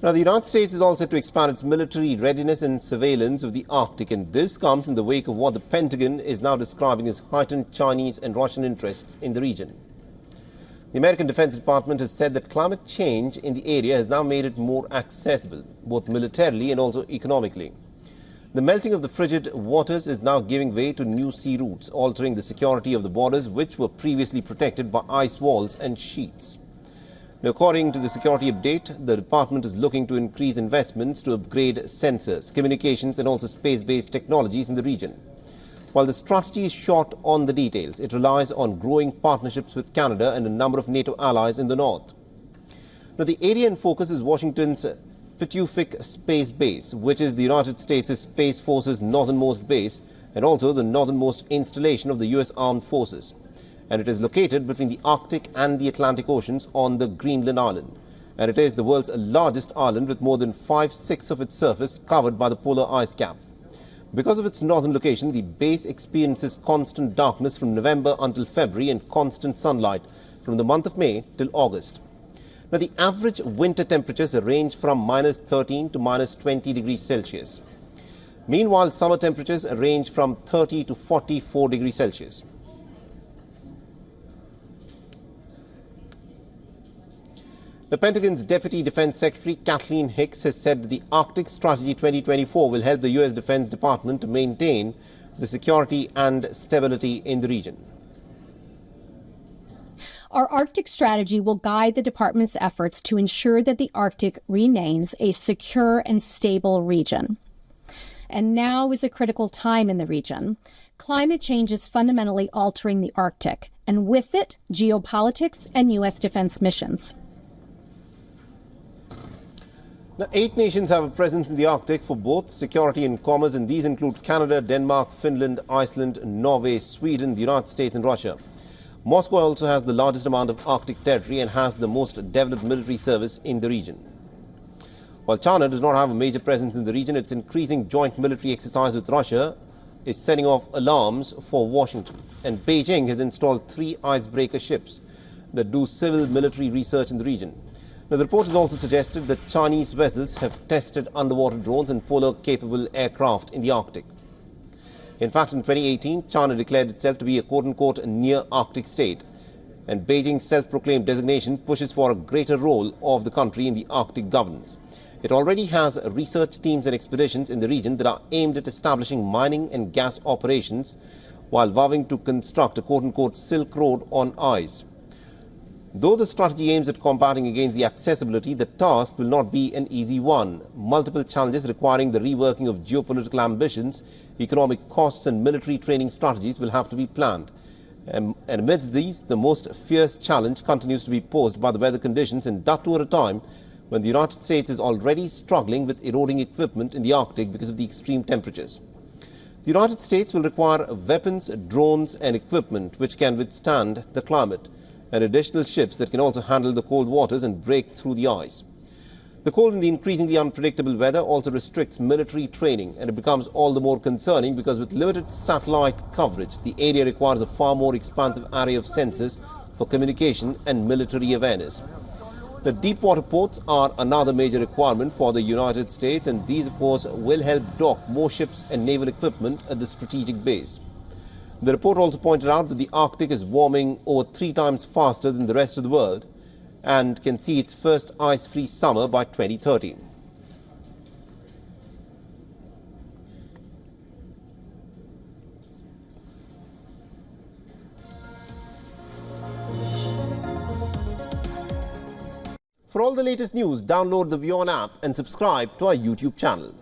Now, the United States is all set to expand its military readiness and surveillance of the Arctic, and this comes in the wake of what the Pentagon is now describing as heightened Chinese and Russian interests in the region. The American Defense Department has said that climate change in the area has now made it more accessible, both militarily and also economically. The melting of the frigid waters is now giving way to new sea routes, altering the security of the borders, which were previously protected by ice walls and sheets. Now, according to the security update, the department is looking to increase investments to upgrade sensors, communications and also space-based technologies in the region. While the strategy is short on the details, it relies on growing partnerships with Canada and a number of NATO allies in the north. Now, the area in focus is Washington's Pituffik Space Base, which is the United States' Space Force's northernmost base and also the northernmost installation of the U.S. Armed Forces. And it is located between the Arctic and the Atlantic Oceans on the Greenland Island. And it is the world's largest island with more than 5/6 of its surface covered by the polar ice cap. Because of its northern location, the base experiences constant darkness from November until February and constant sunlight from the month of May till August. Now, the average winter temperatures range from -13 to -20 degrees Celsius. Meanwhile, summer temperatures range from 30 to 44 degrees Celsius. The Pentagon's Deputy Defense Secretary Kathleen Hicks has said that the Arctic Strategy 2024 will help the U.S. Defense Department to maintain the security and stability in the region. Our Arctic strategy will guide the department's efforts to ensure that the Arctic remains a secure and stable region. And now is a critical time in the region. Climate change is fundamentally altering the Arctic, and with it, geopolitics and U.S. defense missions. Now, 8 nations have a presence in the Arctic for both security and commerce, and these include Canada, Denmark, Finland, Iceland, Norway, Sweden, the United States and Russia. Moscow also has the largest amount of Arctic territory and has the most developed military service in the region. While China does not have a major presence in the region, its increasing joint military exercise with Russia is setting off alarms for Washington. And Beijing has installed 3 icebreaker ships that do civil military research in the region. Now, the report has also suggested that Chinese vessels have tested underwater drones and polar-capable aircraft in the Arctic. In fact, in 2018, China declared itself to be a quote-unquote near-Arctic state, and Beijing's self-proclaimed designation pushes for a greater role of the country in the Arctic governance. It already has research teams and expeditions in the region that are aimed at establishing mining and gas operations while vowing to construct a quote-unquote Silk Road on ice. Though the strategy aims at combating against the accessibility, the task will not be an easy one. Multiple challenges requiring the reworking of geopolitical ambitions, economic costs and military training strategies will have to be planned. And amidst these, the most fierce challenge continues to be posed by the weather conditions, and that too at a time when the United States is already struggling with eroding equipment in the Arctic because of the extreme temperatures. The United States will require weapons, drones and equipment which can withstand the climate, and additional ships that can also handle the cold waters and break through the ice. The cold and the increasingly unpredictable weather also restricts military training, and it becomes all the more concerning because with limited satellite coverage, the area requires a far more expansive array of sensors for communication and military awareness. The deep water ports are another major requirement for the United States, and these, of course, will help dock more ships and naval equipment at the strategic base. The report also pointed out that the Arctic is warming over 3 times faster than the rest of the world and can see its first ice-free summer by 2030. For all the latest news, download the WION app and subscribe to our YouTube channel.